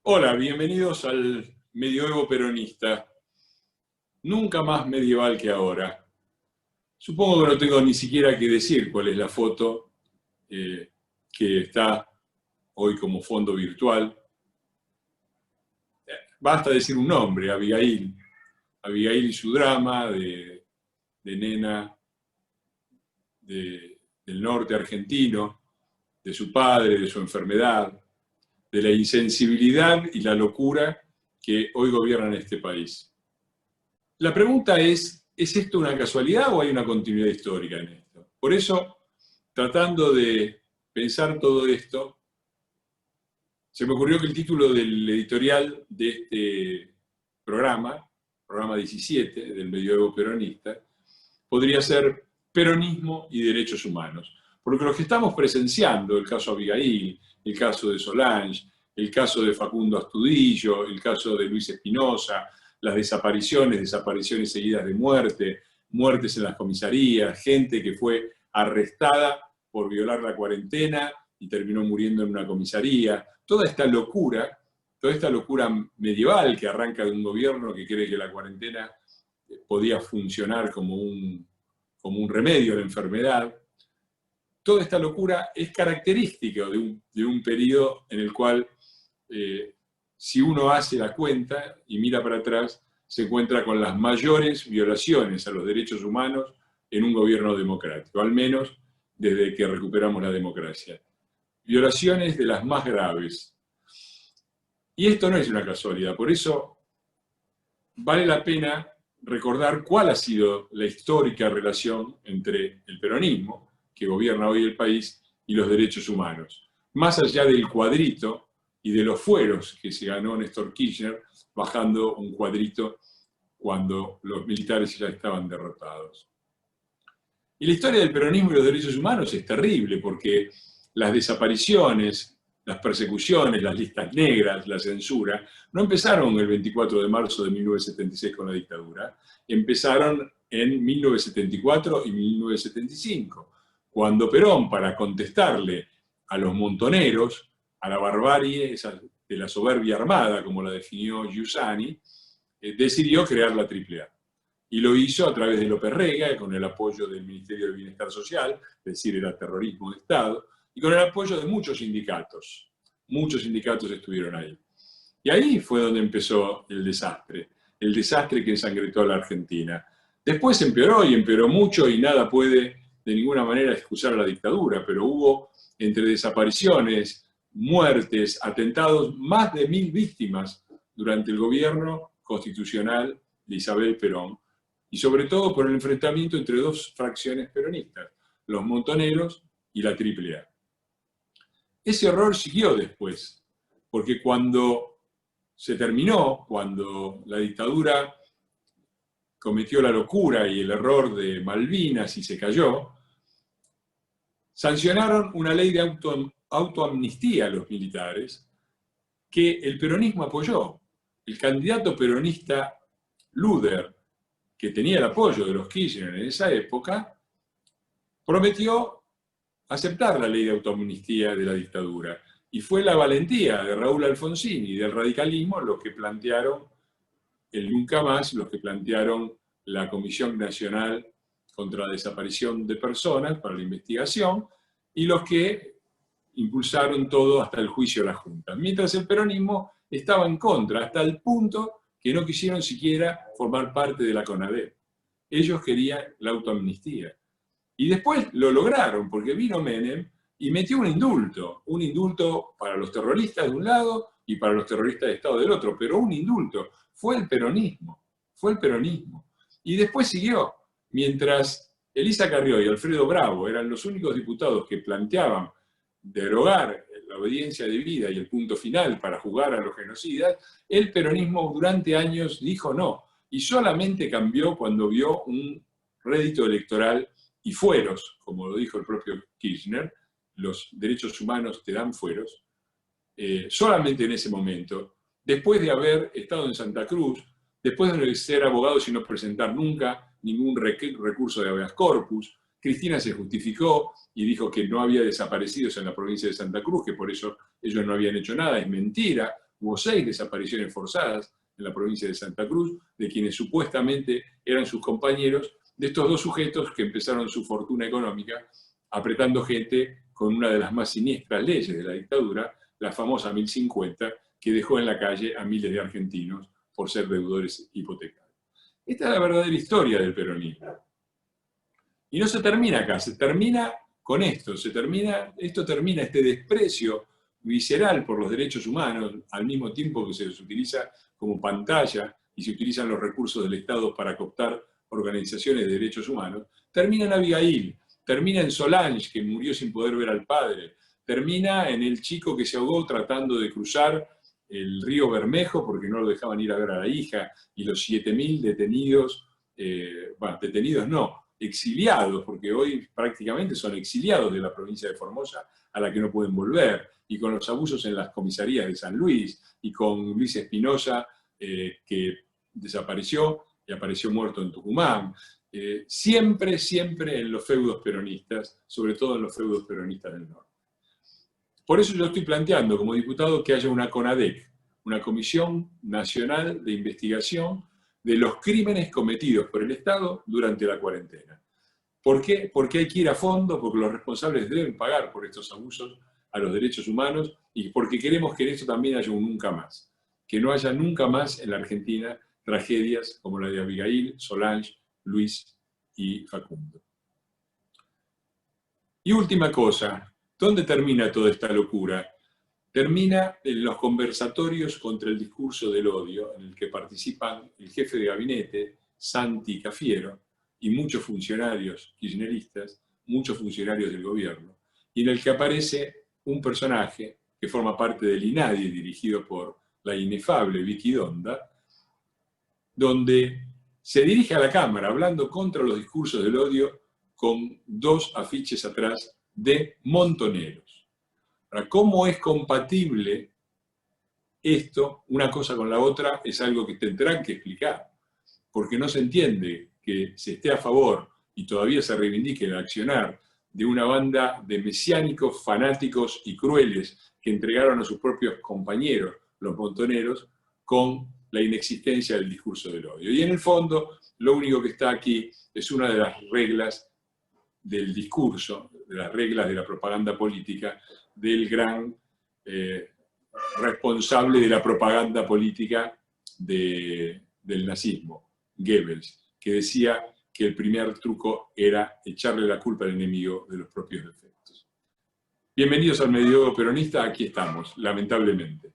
Hola, bienvenidos al medioevo peronista. Nunca más medieval que ahora. Supongo que no tengo ni siquiera que decir cuál es la foto que está hoy como fondo virtual. Basta decir un nombre, Abigail. Abigail y su drama de nena del norte argentino, de su padre, de su enfermedad, de la insensibilidad y la locura que hoy gobiernan este país. La pregunta ¿es esto una casualidad o hay una continuidad histórica en esto? Por eso, tratando de pensar todo esto, se me ocurrió que el título del editorial de este programa 17 del medioevo peronista, podría ser Peronismo y Derechos Humanos. Porque lo que estamos presenciando, el caso Abigail, el caso de Solange, el caso de Facundo Astudillo, el caso de Luis Espinosa, las desapariciones seguidas de muerte, muertes en las comisarías, gente que fue arrestada por violar la cuarentena y terminó muriendo en una comisaría. Toda esta locura medieval que arranca de un gobierno que cree que la cuarentena podía funcionar como un remedio a la enfermedad. Toda esta locura es característica de un periodo en el cual, si uno hace la cuenta y mira para atrás, se encuentra con las mayores violaciones a los derechos humanos en un gobierno democrático, al menos desde que recuperamos la democracia. Violaciones de las más graves. Y esto no es una casualidad, por eso vale la pena recordar cuál ha sido la histórica relación entre el peronismo, que gobierna hoy el país, y los derechos humanos. Más allá del cuadrito y de los fueros que se ganó Néstor Kirchner, bajando un cuadrito cuando los militares ya estaban derrotados. Y la historia del peronismo y los derechos humanos es terrible, porque las desapariciones, las persecuciones, las listas negras, la censura, no empezaron el 24 de marzo de 1976 con la dictadura, empezaron en 1974 y 1975, cuando Perón, para contestarle a los montoneros, a la barbarie de la soberbia armada, como la definió Giussani, decidió crear la AAA. Y lo hizo a través de López Rega, con el apoyo del Ministerio del Bienestar Social, es decir, era terrorismo de Estado, y con el apoyo de muchos sindicatos. Muchos sindicatos estuvieron ahí. Y ahí fue donde empezó el desastre que ensangretó a la Argentina. Después empeoró y empeoró mucho y nada puede de ninguna manera excusar a la dictadura, pero hubo entre desapariciones, muertes, atentados, más de 1000 víctimas durante el gobierno constitucional de Isabel Perón, y sobre todo por el enfrentamiento entre dos fracciones peronistas, los montoneros y la AAA. Ese horror siguió después, porque cuando se terminó, cuando la dictadura cometió la locura y el error de Malvinas y se cayó, sancionaron una ley de autoamnistía a los militares que el peronismo apoyó. El candidato peronista Luder, que tenía el apoyo de los Kirchner en esa época, prometió aceptar la ley de autoamnistía de la dictadura. Y fue la valentía de Raúl Alfonsín y del radicalismo los que plantearon el nunca más, los que plantearon la Comisión Nacional contra la Desaparición de Personas para la investigación, y los que impulsaron todo hasta el juicio de la Junta. Mientras el peronismo estaba en contra, hasta el punto que no quisieron siquiera formar parte de la CONADEP. Ellos querían la autoamnistía. Y después lo lograron, porque vino Menem y metió un indulto para los terroristas de un lado y para los terroristas de Estado del otro, pero un indulto. Fue el peronismo. Y después siguió, mientras Elisa Carrió y Alfredo Bravo eran los únicos diputados que planteaban derogar la obediencia debida y el punto final para jugar a los genocidas, el peronismo durante años dijo no, y solamente cambió cuando vio un rédito electoral y fueros, como lo dijo el propio Kirchner, los derechos humanos te dan fueros, solamente en ese momento, después de haber estado en Santa Cruz, después de ser abogado sin no presentar nunca ningún recurso de habeas corpus, Cristina se justificó y dijo que no había desaparecidos en la provincia de Santa Cruz, que por eso ellos no habían hecho nada, es mentira, hubo 6 desapariciones forzadas en la provincia de Santa Cruz, de quienes supuestamente eran sus compañeros, de estos 2 sujetos que empezaron su fortuna económica apretando gente con una de las más siniestras leyes de la dictadura, la famosa 1050, que dejó en la calle a miles de argentinos por ser deudores hipotecarios. Esta es la verdadera historia del peronismo. Y no se termina acá, se termina con esto, esto termina, este desprecio visceral por los derechos humanos, al mismo tiempo que se los utiliza como pantalla y se utilizan los recursos del Estado para cooptar organizaciones de derechos humanos, termina en Abigail, termina en Solange, que murió sin poder ver al padre, termina en el chico que se ahogó tratando de cruzar el río Bermejo porque no lo dejaban ir a ver a la hija, y los 7.000 detenidos, detenidos no, exiliados, porque hoy prácticamente son exiliados de la provincia de Formosa a la que no pueden volver, y con los abusos en las comisarías de San Luis, y con Luis Espinosa, que desapareció y apareció muerto en Tucumán. Siempre en los feudos peronistas, sobre todo en los feudos peronistas del norte. Por eso yo estoy planteando como diputado que haya una CONADEC, una Comisión Nacional de Investigación de los crímenes cometidos por el Estado durante la cuarentena. ¿Por qué? Porque hay que ir a fondo, porque los responsables deben pagar por estos abusos a los derechos humanos, y porque queremos que en esto también haya un nunca más. Que no haya nunca más en la Argentina tragedias como la de Abigail, Solange, Luis y Facundo. Y última cosa, ¿dónde termina toda esta locura? Termina en los conversatorios contra el discurso del odio, en el que participan el jefe de gabinete, Santi Cafiero, y muchos funcionarios kirchneristas, muchos funcionarios del gobierno, y en el que aparece un personaje que forma parte del INADI, dirigido por la inefable Vicky Donda, donde se dirige a la Cámara hablando contra los discursos del odio con 2 afiches atrás de montoneros. Ahora, ¿cómo es compatible esto, una cosa con la otra? Es algo que tendrán que explicar, porque no se entiende que se esté a favor y todavía se reivindique el accionar de una banda de mesiánicos, fanáticos y crueles que entregaron a sus propios compañeros, los montoneros, con la inexistencia del discurso del odio. Y en el fondo, lo único que está aquí es una de las reglas del discurso, de las reglas de la propaganda política, del gran responsable de la propaganda política del nazismo, Goebbels, que decía que el primer truco era echarle la culpa al enemigo de los propios defectos. Bienvenidos al Mediólogo Peronista, aquí estamos, lamentablemente.